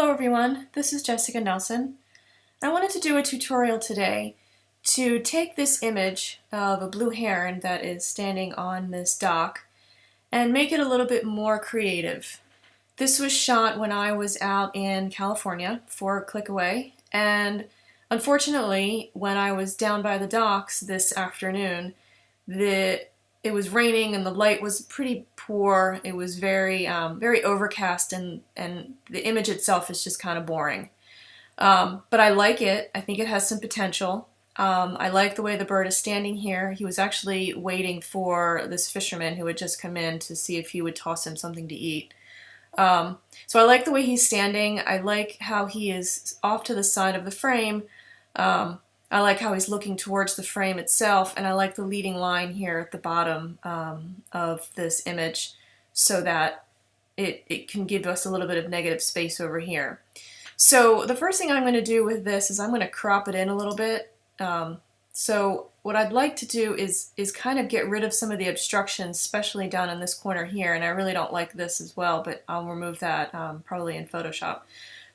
Hello everyone, this is Jessica Nelson. I wanted to do a tutorial today to take this image of a blue heron that is standing on this dock and make it a little bit more creative. This was shot when I was out in California for Click Away, and unfortunately when I was down by the docks this afternoon, it was raining and the light was pretty poor. It was very overcast, and the image itself is just kind of boring. But I like it. I think it has some potential. I like the way the bird is standing here. He was actually waiting for this fisherman who had just come in to see if he would toss him something to eat. So I like the way he's standing. I like how he is off to the side of the frame. I like how he's looking towards the frame itself, and I like the leading line here at the bottom of this image so that it can give us a little bit of negative space over here. So the first thing I'm going to do with this is I'm going to crop it in a little bit. So what I'd like to do is kind of get rid of some of the obstructions, especially down in this corner here, and I really don't like this as well, but I'll remove that probably in Photoshop.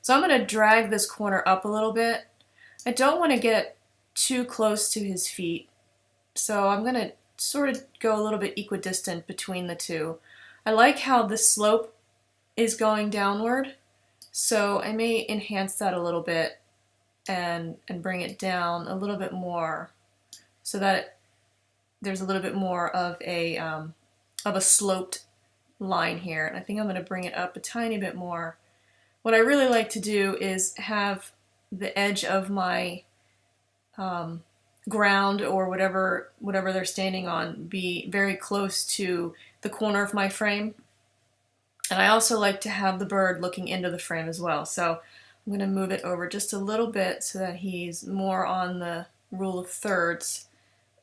So I'm going to drag this corner up a little bit. I don't want to get too close to his feet, so I'm going to sort of go a little bit equidistant between the two. I like how the slope is going downward, so I may enhance that a little bit and bring it down a little bit more so that there's a little bit more of a sloped line here. And I think I'm going to bring it up a tiny bit more. What I really like to do is have the edge of my ground or whatever they're standing on be very close to the corner of my frame. And I also like to have the bird looking into the frame as well. So I'm going to move it over just a little bit so that he's more on the rule of thirds.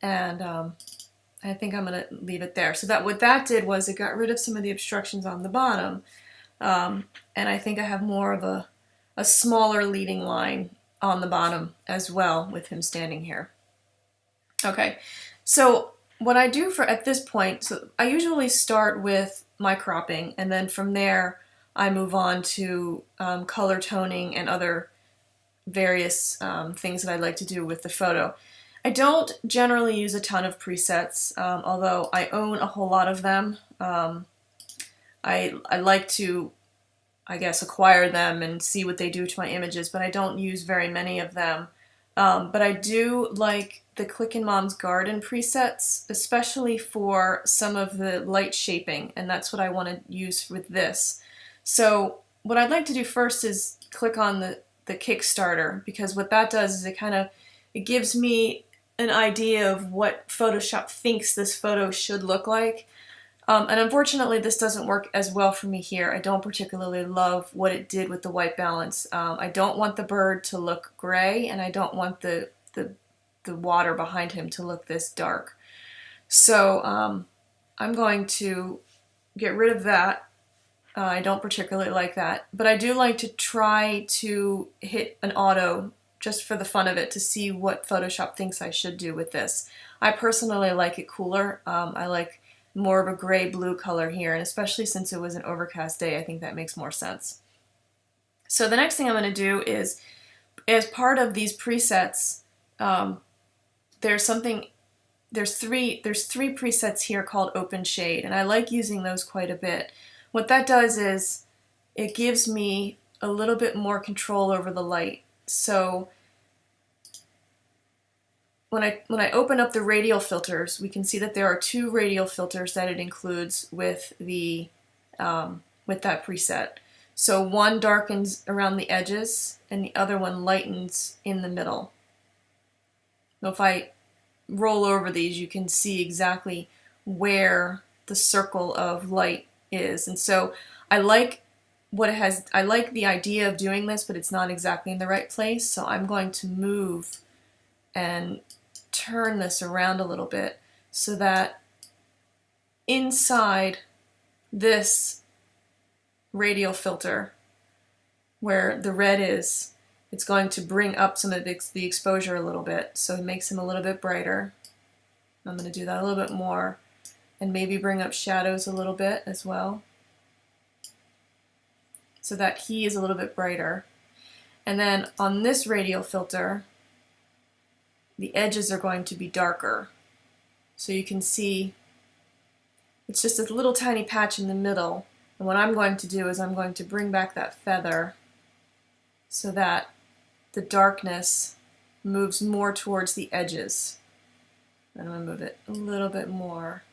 And I think I'm going to leave it there. So that what that did was it got rid of some of the obstructions on the bottom. And I think I have more of a smaller leading line on the bottom as well with him standing here. Okay, so what I do at this point, so I usually start with my cropping, and then from there I move on to color toning and other various things that I like to do with the photo. I don't generally use a ton of presets, although I own a whole lot of them. I like to, I guess, acquire them and see what they do to my images, but I don't use very many of them. But I do like the Quick in Mom's Garden presets, especially for some of the light shaping, and that's what I want to use with this. So what I'd like to do first is click on the Kickstarter, because what that does is it gives me an idea of what Photoshop thinks this photo should look like. And unfortunately, this doesn't work as well for me here. I don't particularly love what it did with the white balance. I don't want the bird to look gray, and I don't want the water behind him to look this dark. So I'm going to get rid of that. I don't particularly like that, but I do like to try to hit an auto just for the fun of it to see what Photoshop thinks I should do with this. I personally like it cooler. I like more of a gray-blue color here, and especially since it was an overcast day, I think that makes more sense. So the next thing I'm going to do is, as part of these presets, there's three presets here called Open Shade, and I like using those quite a bit. What that does is it gives me a little bit more control over the light. So when I open up the radial filters, we can see that there are two radial filters that it includes with that preset. So one darkens around the edges, and the other one lightens in the middle. Now if I roll over these, you can see exactly where the circle of light is. And so I like what it has. I like the idea of doing this, but it's not exactly in the right place. So I'm going to move and turn this around a little bit so that inside this radial filter, where the red is, it's going to bring up some of the exposure a little bit, so it makes him a little bit brighter. I'm going to do that a little bit more, and maybe bring up shadows a little bit as well. so that he is a little bit brighter. And then on this radial filter, the edges are going to be darker. So you can see it's just a little tiny patch in the middle. And what I'm going to do is I'm going to bring back that feather so that the darkness moves more towards the edges. And I'm going to move it a little bit more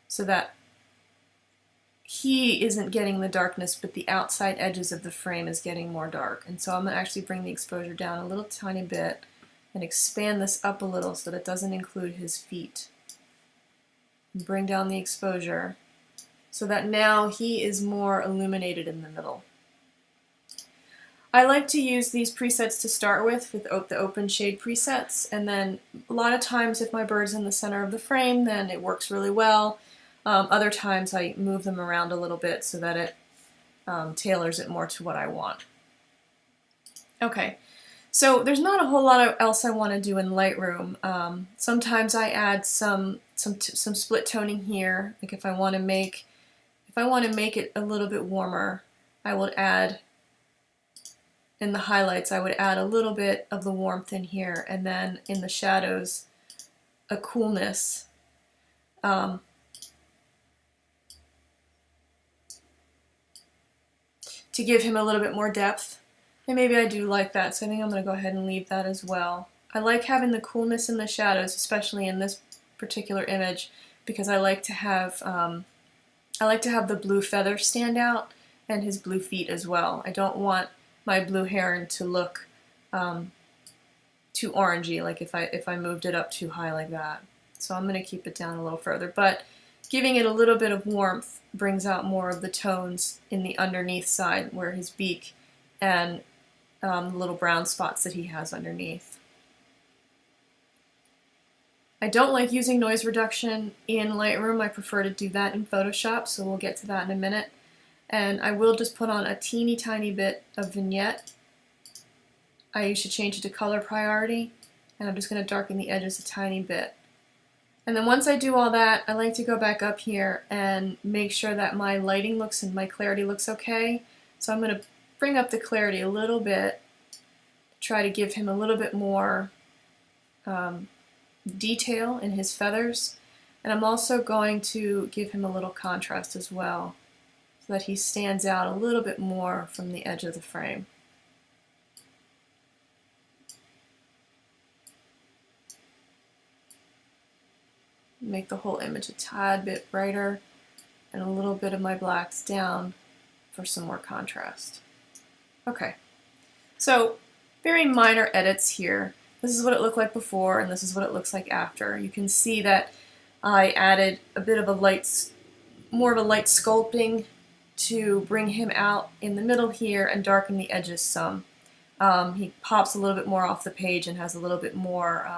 so that he isn't getting the darkness, but the outside edges of the frame is getting more dark. And so I'm going to actually bring the exposure down a little tiny bit and expand this up a little so that it doesn't include his feet. And bring down the exposure so that now he is more illuminated in the middle. I like to use these presets to start with the open shade presets, and then a lot of times if my bird's in the center of the frame, then it works really well. Other times I move them around a little bit so that it tailors it more to what I want. Okay, so there's not a whole lot else I want to do in Lightroom. Sometimes I add some split toning here. Like if I want to make it a little bit warmer, I would add, in the highlights, I would add a little bit of the warmth in here, and then in the shadows, a coolness. To give him a little bit more depth. And maybe I do like that, so I think I'm going to go ahead and leave that as well. I like having the coolness in the shadows, especially in this particular image, because I like to have the blue feather stand out and his blue feet as well. I don't want my blue heron to look too orangey, like if I moved it up too high like that. So I'm going to keep it down a little further, but giving it a little bit of warmth brings out more of the tones in the underneath side where his beak and the little brown spots that he has underneath. I don't like using noise reduction in Lightroom. I prefer to do that in Photoshop, so we'll get to that in a minute. And I will just put on a teeny tiny bit of vignette. I should change it to color priority, and I'm just going to darken the edges a tiny bit. And then once I do all that, I like to go back up here and make sure that my lighting looks and my clarity looks okay. So I'm going to bring up the clarity a little bit, try to give him a little bit more detail in his feathers. And I'm also going to give him a little contrast as well, so that he stands out a little bit more from the edge of the frame. Make the whole image a tad bit brighter, and a little bit of my blacks down for some more contrast. Okay, so very minor edits here. This is what it looked like before, and this is what it looks like after. You can see that I added a bit of more of a light sculpting to bring him out in the middle here and darken the edges some. He pops a little bit more off the page and has a little bit more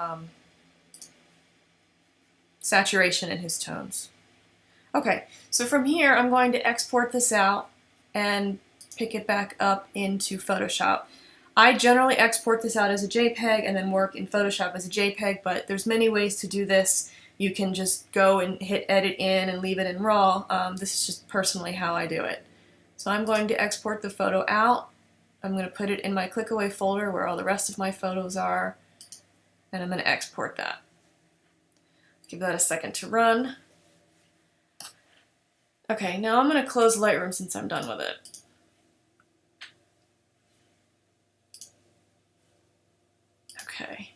saturation in his tones. Okay, so from here I'm going to export this out and pick it back up into Photoshop. I generally export this out as a JPEG and then work in Photoshop as a JPEG, but there's many ways to do this. You can just go and hit edit in and leave it in RAW. This is just personally how I do it. So I'm going to export the photo out. I'm going to put it in my click away folder where all the rest of my photos are, and I'm going to export that. Give that a second to run. Okay, now I'm going to close Lightroom since I'm done with it. Okay.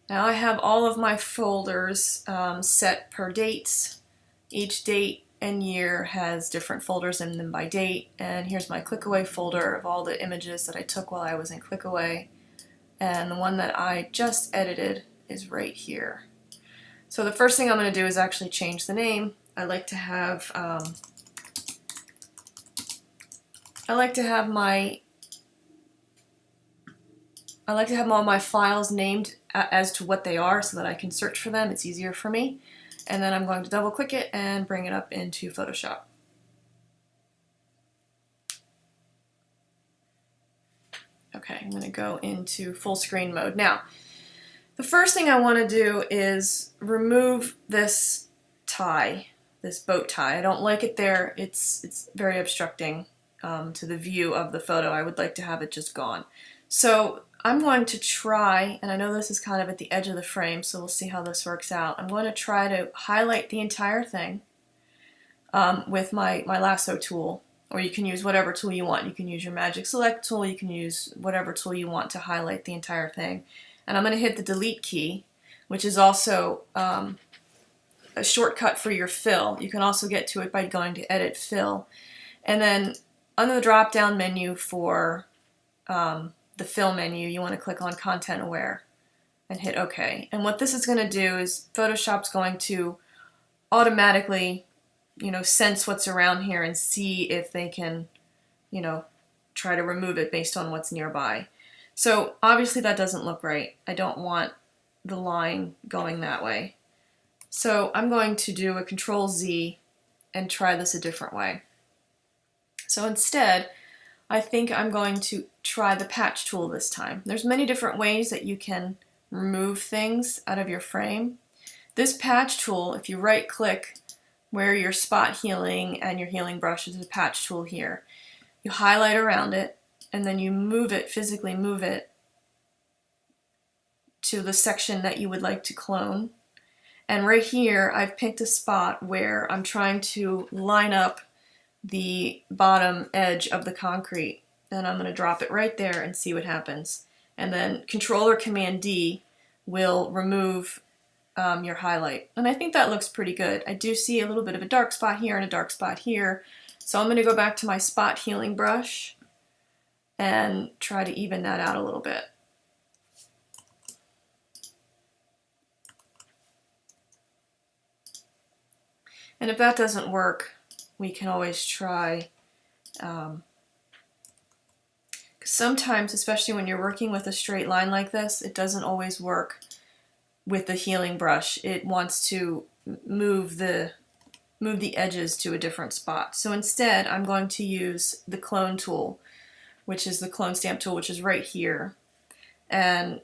Now I have all of my folders set per dates. Each date and year has different folders in them by date, and here's my click away folder of all the images that I took while I was in click away, and the one that I just edited is right here. So the first thing I'm going to do is actually change the name. I like to have all my files named as to what they are so that I can search for them. It's easier for me. And then I'm going to double click it and bring it up into Photoshop. Okay, I'm going to go into full screen mode. Now, the first thing I want to do is remove this tie, this bow tie. I don't like it there. It's very obstructing to the view of the photo. I would like to have it just gone. So I'm going to try, and I know this is kind of at the edge of the frame, so we'll see how this works out. I'm going to try to highlight the entire thing with my lasso tool, or you can use whatever tool you want. You can use your magic select tool, you can use whatever tool you want to highlight the entire thing. And I'm going to hit the delete key, which is also a shortcut for your fill. You can also get to it by going to edit fill. And then under the drop down menu for the fill menu, you want to click on content aware and hit OK. And what this is going to do is Photoshop's going to automatically, sense what's around here and see if they can, try to remove it based on what's nearby. So obviously that doesn't look right. I don't want the line going that way. So I'm going to do a Control Z and try this a different way. So instead, I think I'm going to try the patch tool this time. There's many different ways that you can remove things out of your frame. This patch tool, if you right click where your spot healing and your healing brush is, a patch tool here. You highlight around it and then you move it, physically move it to the section that you would like to clone. And right here I've picked a spot where I'm trying to line up the bottom edge of the concrete, and I'm going to drop it right there and see what happens. And then Control or Command D will remove your highlight. And I think that looks pretty good. I do see a little bit of a dark spot here and a dark spot here. So I'm going to go back to my spot healing brush and try to even that out a little bit. And if that doesn't work, we can always try, sometimes, especially when you're working with a straight line like this, it doesn't always work with the healing brush. It wants to move the edges to a different spot. So instead, I'm going to use the clone tool, which is the clone stamp tool, which is right here. And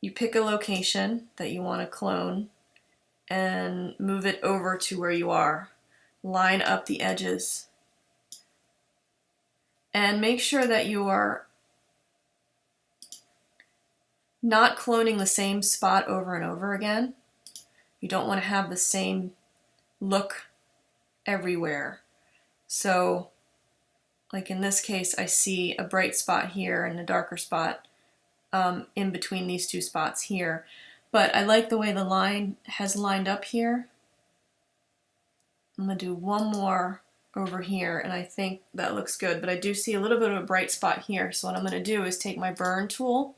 you pick a location that you want to clone and move it over to where you are. Line up the edges and make sure that you are not cloning the same spot over and over again. You don't want to have the same look everywhere. So, like in this case, I see a bright spot here and a darker spot in between these two spots here. But I like the way the line has lined up here. I'm going to do one more over here, and I think that looks good. But I do see a little bit of a bright spot here. So what I'm going to do is take my burn tool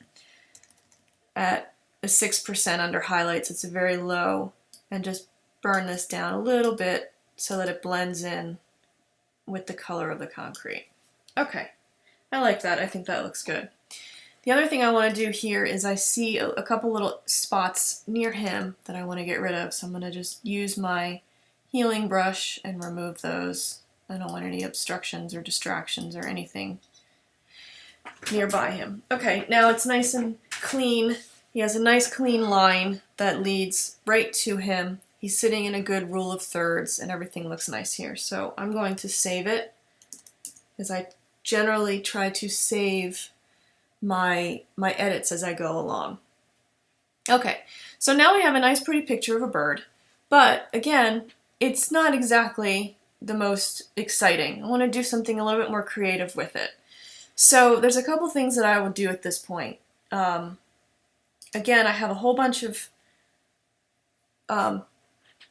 at a 6% under highlights. It's very low, and just burn this down a little bit so that it blends in with the color of the concrete. Okay, I like that. I think that looks good. The other thing I want to do here is I see a couple little spots near him that I want to get rid of. So I'm going to just use my healing brush and remove those. I don't want any obstructions or distractions or anything nearby him. Okay, now it's nice and clean. He has a nice clean line that leads right to him. He's sitting in a good rule of thirds and everything looks nice here. So I'm going to save it, as I generally try to save my edits as I go along. Okay, so now we have a nice pretty picture of a bird, but again, it's not exactly the most exciting. I want to do something a little bit more creative with it. So there's a couple things that I will do at this point. Again, I have a whole bunch of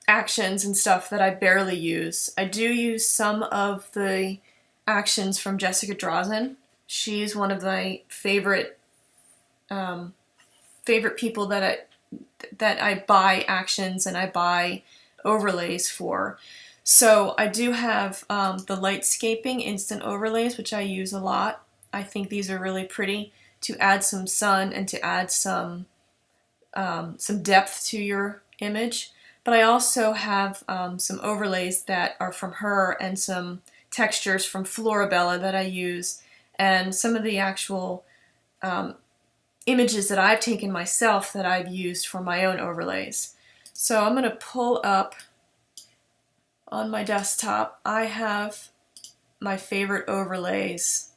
actions and stuff that I barely use. I do use some of the actions from Jessica Drazen. She's one of my favorite people that I buy actions and I buy overlays for. So I do have the lightscaping instant overlays, which I use a lot. I think these are really pretty to add some sun and to add some depth to your image. But I also have some overlays that are from her and some textures from Florabella that I use, and some of the actual images that I've taken myself that I've used for my own overlays. So I'm going to pull up on my desktop, I have my favorite overlays.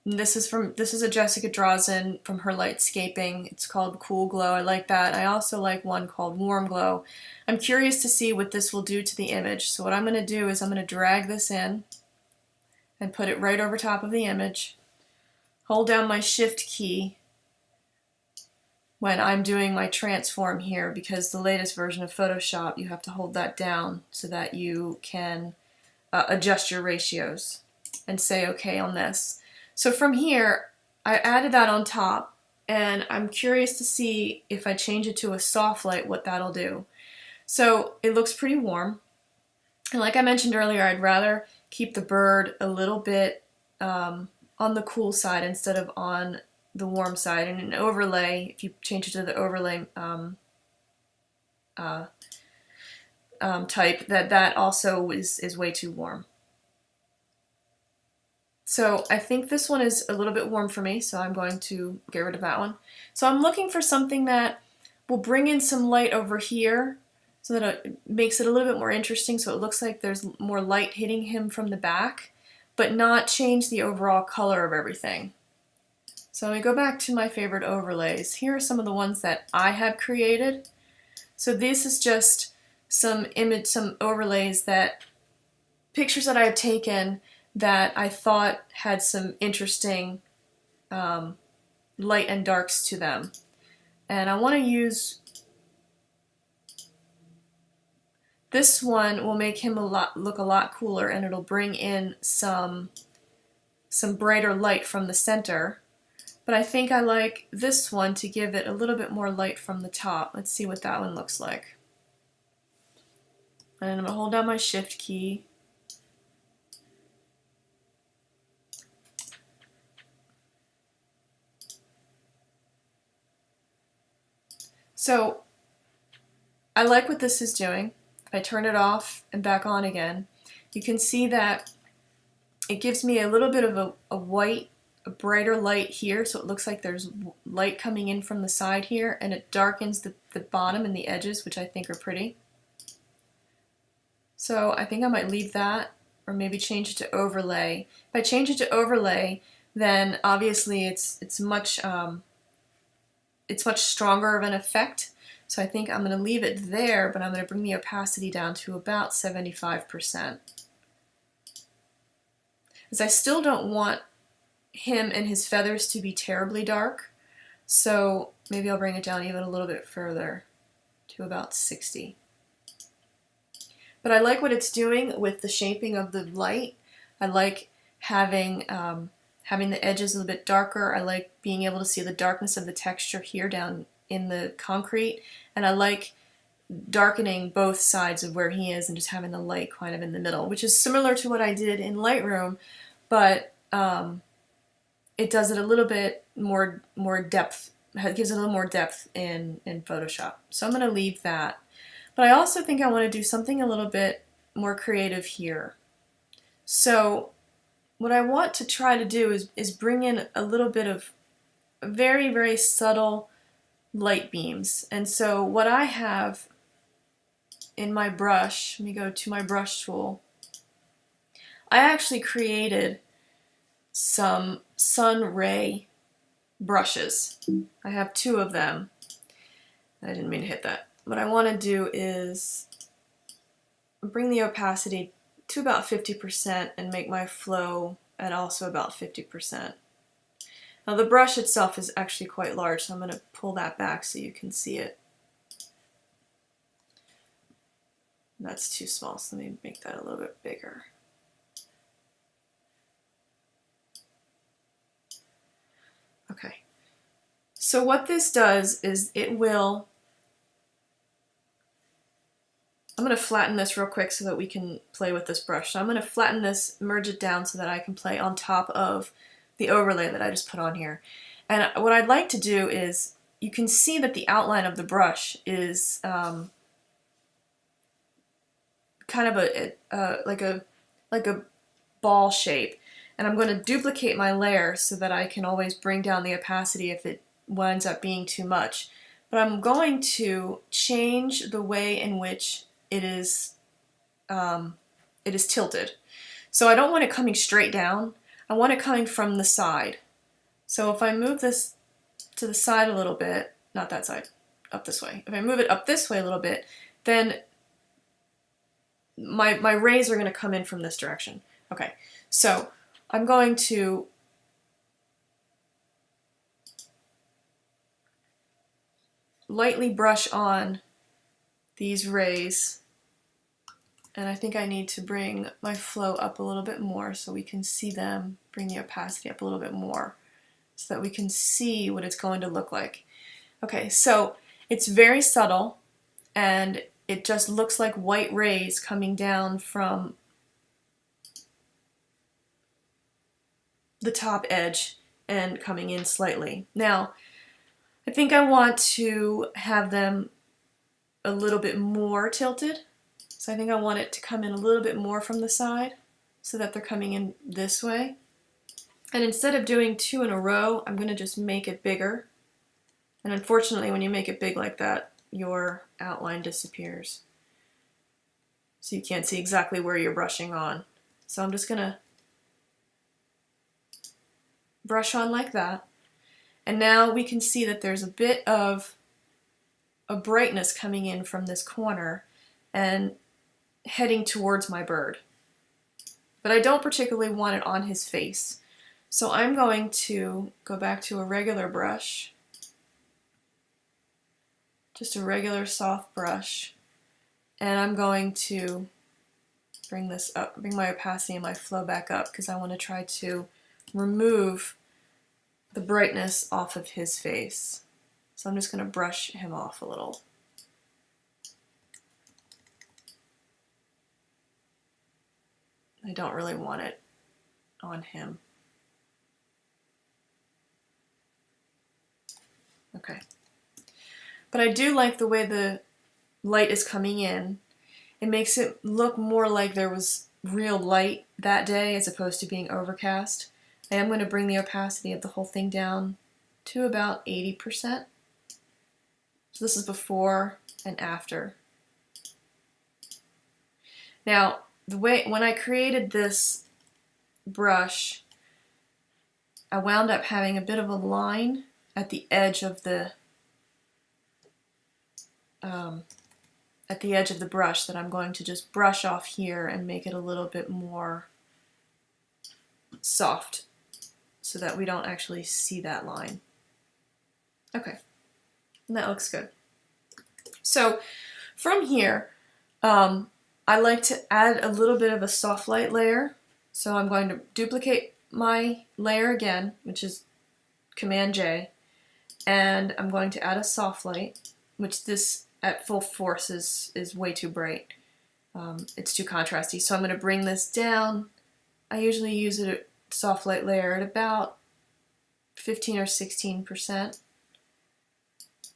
This is a Jessica Drazen from her Lightscaping. It's called Cool Glow. I like that. I also like one called Warm Glow. I'm curious to see what this will do to the image. So what I'm going to do is I'm going to drag this in and put it right over top of the image. Hold down my Shift key when I'm doing my transform here, because the latest version of Photoshop, you have to hold that down so that you can adjust your ratios and say okay on this. So from here, I added that on top, and I'm curious to see if I change it to a soft light, what that'll do. So it looks pretty warm. And like I mentioned earlier, I'd rather keep the bird a little bit on the cool side instead of on the warm side. And an overlay, if you change it to the overlay type, that also is way too warm. So I think this one is a little bit warm for me, so I'm going to get rid of that one. So I'm looking for something that will bring in some light over here so that it makes it a little bit more interesting, so it looks like there's more light hitting him from the back, but not change the overall color of everything. So we go back to my favorite overlays. Here are some of the ones that I have created. So this is just some overlays, pictures that I have taken that I thought had some interesting light and darks to them. And I want to use this one. Will make him look a lot cooler, and it'll bring in some brighter light from the center. But I think I like this one to give it a little bit more light from the top. Let's see what that one looks like. And I'm going to hold down my Shift key. So I like what this is doing. If I turn it off and back on again, you can see that it gives me a little bit of a brighter light here, so it looks like there's light coming in from the side here, and it darkens the bottom and the edges, which I think are pretty. So I think I might leave that, or maybe change it to overlay. If I change it to overlay, then obviously it's much stronger of an effect. So I think I'm going to leave it there, but I'm going to bring the opacity down to about 75%. Because I still don't want him and his feathers to be terribly dark, so maybe I'll bring it down even a little bit further to about 60. But I like what it's doing with the shaping of the light. I like having the edges a little bit darker. I like being able to see the darkness of the texture here down in the concrete, and I like darkening both sides of where he is and just having the light kind of in the middle, which is similar to what I did in Lightroom, but it does it a little bit more depth. It gives it a little more depth in Photoshop. So I'm going to leave that. But I also think I want to do something a little bit more creative here. So what I want to try to do is bring in a little bit of very, very subtle light beams. And so what I have in my brush, let me go to my brush tool, I actually created some sun ray brushes. I have 2 of them. I didn't mean to hit that. What I want to do is bring the opacity to about 50% and make my flow at also about 50%. Now the brush itself is actually quite large, so I'm going to pull that back so you can see it. That's too small, so let me make that a little bit bigger. Okay, so what this does is I'm going to flatten this real quick so that we can play with this brush. So I'm going to flatten this, merge it down so that I can play on top of the overlay that I just put on here. And what I'd like to do is, you can see that the outline of the brush is kind of like a ball shape. And I'm going to duplicate my layer so that I can always bring down the opacity if it winds up being too much. But I'm going to change the way in which it is it is tilted. So I don't want it coming straight down. I want it coming from the side. So if I move this to the side a little bit, not that side, up this way. If I move it up this way a little bit, then my rays are going to come in from this direction. Okay, so I'm going to lightly brush on these rays, and I think I need to bring my flow up a little bit more so we can see them, bring the opacity up a little bit more so that we can see what it's going to look like. Okay, so it's very subtle, and it just looks like white rays coming down from the top edge and coming in slightly. Now, I think I want to have them a little bit more tilted. So I think I want it to come in a little bit more from the side so that they're coming in this way. And instead of doing 2 in a row, I'm going to just make it bigger. And unfortunately, when you make it big like that, your outline disappears. So you can't see exactly where you're brushing on. So I'm just going to brush on like that. And now we can see that there's a bit of a brightness coming in from this corner and heading towards my bird. But I don't particularly want it on his face. So I'm going to go back to a regular brush, just a regular soft brush, and I'm going to bring this up, bring my opacity and my flow back up because I want to try to remove the brightness off of his face. So I'm just going to brush him off a little. I don't really want it on him. Okay. But I do like the way the light is coming in. It makes it look more like there was real light that day as opposed to being overcast. I am going to bring the opacity of the whole thing down to about 80%. So this is before and after. Now, when I created this brush, I wound up having a bit of a line at the edge of the brush that I'm going to just brush off here and make it a little bit more soft so that we don't actually see that line. Okay, and that looks good. So from here, I like to add a little bit of a soft light layer. So I'm going to duplicate my layer again, which is Command J, and I'm going to add a soft light, which this at full force is way too bright. It's too contrasty. So I'm going to bring this down. I usually use a soft light layer at about 15 or 16%.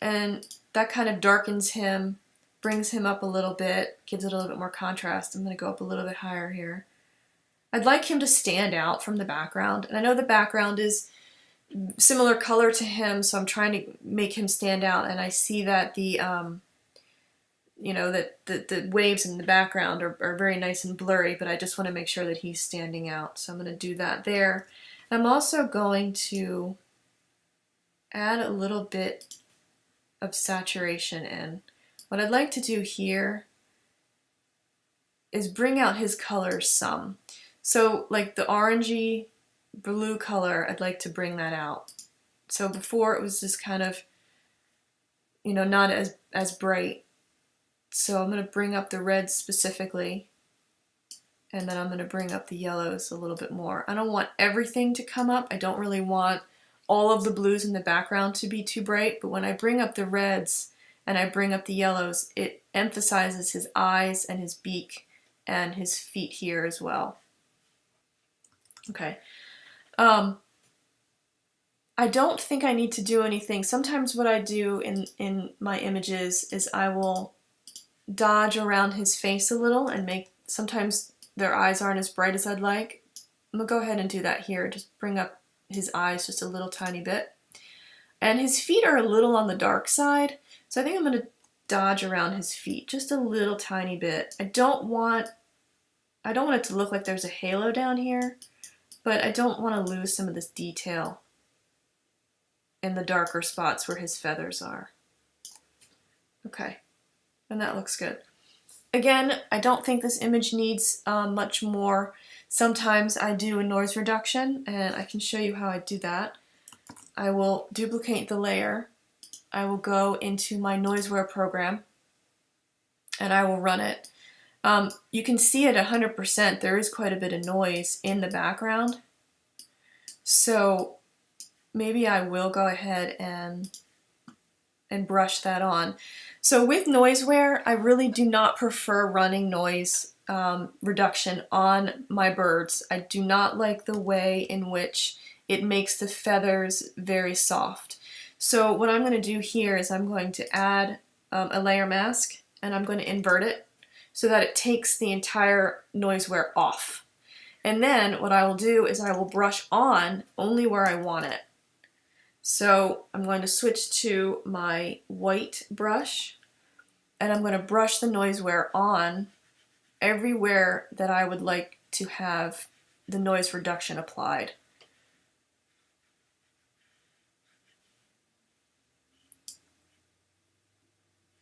And that kind of darkens him, brings him up a little bit, gives it a little bit more contrast. I'm going to go up a little bit higher here. I'd like him to stand out from the background. And I know the background is similar color to him, so I'm trying to make him stand out. And I see that the the waves in the background are very nice and blurry, but I just want to make sure that he's standing out. So I'm going to do that there. I'm also going to add a little bit of saturation in. What I'd like to do here is bring out his colors some. So like the orangey blue color, I'd like to bring that out. So before it was just kind of, not as bright. So I'm going to bring up the reds specifically, and then I'm going to bring up the yellows a little bit more. I don't want everything to come up. I don't really want all of the blues in the background to be too bright, but when I bring up the reds and I bring up the yellows, it emphasizes his eyes and his beak and his feet here as well. Okay. I don't think I need to do anything. Sometimes what I do in my images is I will dodge around his face a little and sometimes their eyes aren't as bright as I'd like. I'm going to go ahead and do that here. Just bring up his eyes just a little tiny bit. And his feet are a little on the dark side, so I think I'm going to dodge around his feet just a little tiny bit. I don't want I don't want it to look like there's a halo down here, but I don't want to lose some of this detail in the darker spots where his feathers are. Okay, and that looks good. Again, I don't think this image needs much more. Sometimes I do a noise reduction, and I can show you how I do that. I will duplicate the layer. I will go into my Noiseware program, and I will run it. You can see at 100% there is quite a bit of noise in the background. So maybe I will go ahead and brush that on. So with Noiseware, I really do not prefer running noise reduction on my birds. I do not like the way in which it makes the feathers very soft. So what I'm going to do here is I'm going to add a layer mask, and I'm going to invert it so that it takes the entire Noiseware off. And then what I will do is I will brush on only where I want it. So I'm going to switch to my white brush, and I'm going to brush the Noiseware on everywhere that I would like to have the noise reduction applied.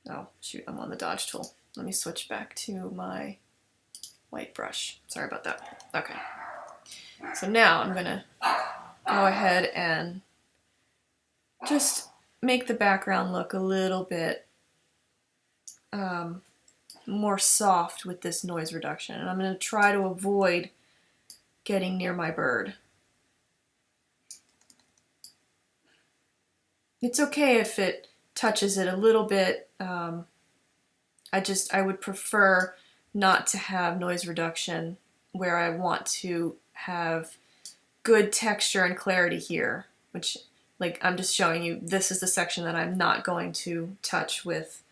Oh, shoot, I'm on the dodge tool. Let me switch back to my white brush. Sorry about that. Okay. So now I'm going to go ahead and just make the background look a little bit more soft with this noise reduction. And I'm going to try to avoid getting near my bird. It's okay if it touches it a little bit. I would prefer not to have noise reduction where I want to have good texture and clarity here, which, like, I'm just showing you, this is the section that I'm not going to touch with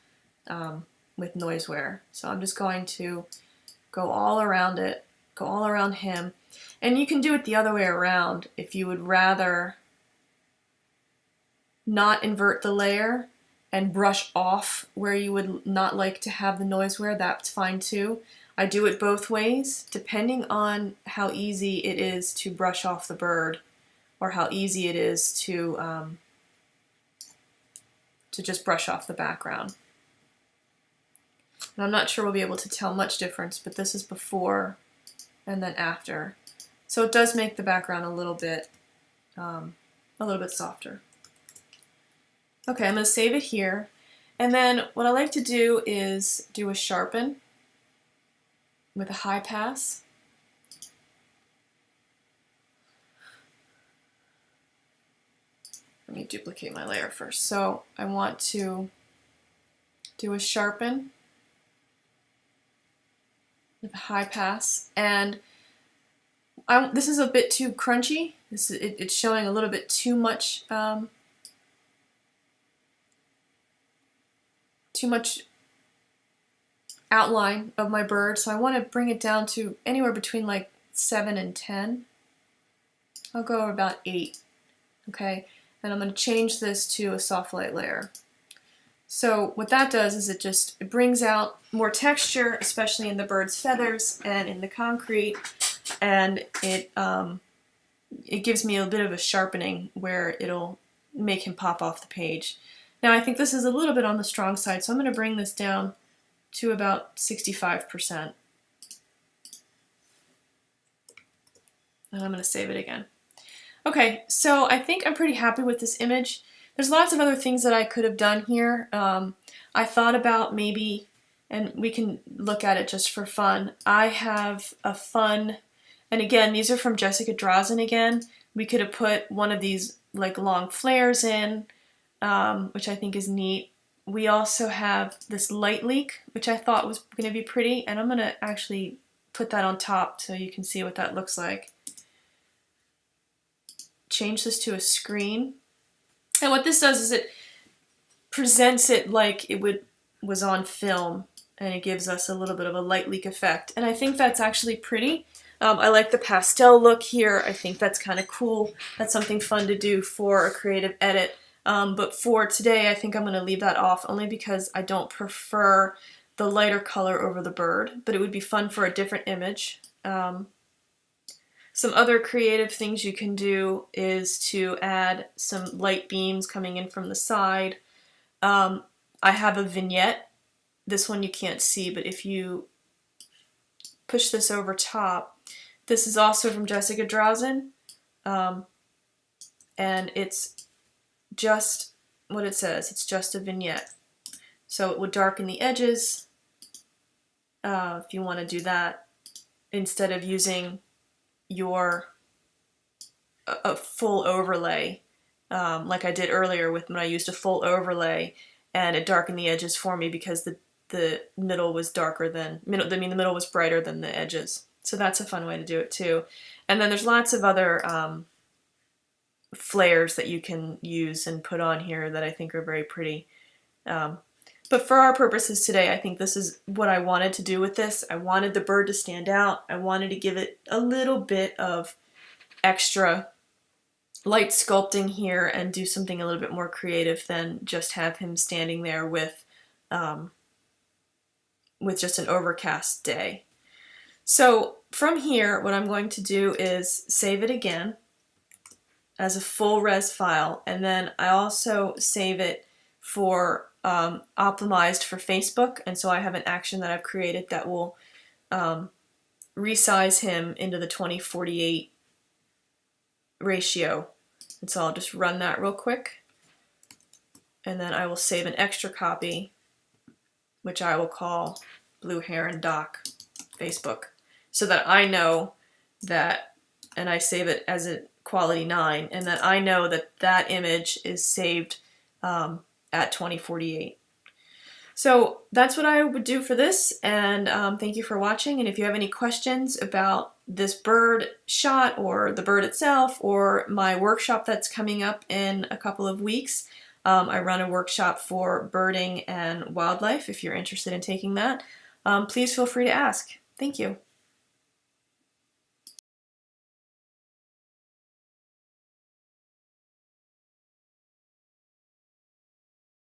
Noiseware. So I'm just going to go all around it, go all around him. And you can do it the other way around if you would rather not invert the layer and brush off where you would not like to have the Noiseware, that's fine too. I do it both ways, depending on how easy it is to brush off the bird, or how easy it is to just brush off the background. And I'm not sure we'll be able to tell much difference, but this is before and then after. So it does make the background a little bit softer. Okay, I'm going to save it here. And then what I like to do is do a sharpen with a high pass. Let me duplicate my layer first. So I want to do a sharpen with a high pass. And this is a bit too crunchy. It's showing a little bit too much outline of my bird, so I want to bring it down to anywhere between like 7 and 10. I'll go about 8. Okay, and I'm going to change this to a soft light layer. So what that does is it brings out more texture, especially in the bird's feathers and in the concrete, and it gives me a bit of a sharpening where it'll make him pop off the page. Now I think this is a little bit on the strong side, so I'm going to bring this down to about 65%. And I'm going to save it again. Okay, so I think I'm pretty happy with this image. There's lots of other things that I could have done here. I thought about maybe, and we can look at it just for fun, I have a fun, and again, these are from Jessica Drazen again. We could have put one of these like long flares in, which I think is neat. We also have this light leak, which I thought was going to be pretty, and I'm going to actually put that on top so you can see what that looks like. Change this to a screen. And what this does is it presents it like it was on film, and it gives us a little bit of a light leak effect. And I think that's actually pretty. I like the pastel look here. I think that's kind of cool. That's something fun to do for a creative edit. But for today, I think I'm going to leave that off only because I don't prefer the lighter color over the bird, but it would be fun for a different image. Some other creative things you can do is to add some light beams coming in from the side. I have a vignette. This one you can't see, but if you push this over top, this is also from Jessica Drazen, and it's just what it says. It's just a vignette. So it would darken the edges if you want to do that, instead of using a full overlay, like I did earlier when I used a full overlay and it darkened the edges for me because the middle was darker than, the middle was brighter than the edges. So that's a fun way to do it too. And then there's lots of other flares that you can use and put on here that I think are very pretty. But for our purposes today, I think this is what I wanted to do with this. I wanted the bird to stand out. I wanted to give it a little bit of extra light sculpting here and do something a little bit more creative than just have him standing there with just an overcast day. So from here, what I'm going to do is save it again as a full res file, and then I also save it for optimized for Facebook, and so I have an action that I've created that will resize him into the 20:48 ratio. And so I'll just run that real quick, and then I will save an extra copy, which I will call Blue Heron Doc Facebook, so that I know that, and I save it as a quality 9, and that I know that that image is saved at 20:48. So that's what I would do for this, and thank you for watching. And if you have any questions about this bird shot or the bird itself or my workshop that's coming up in a couple of weeks, I run a workshop for birding and wildlife. If you're interested in taking that, please feel free to ask. Thank you.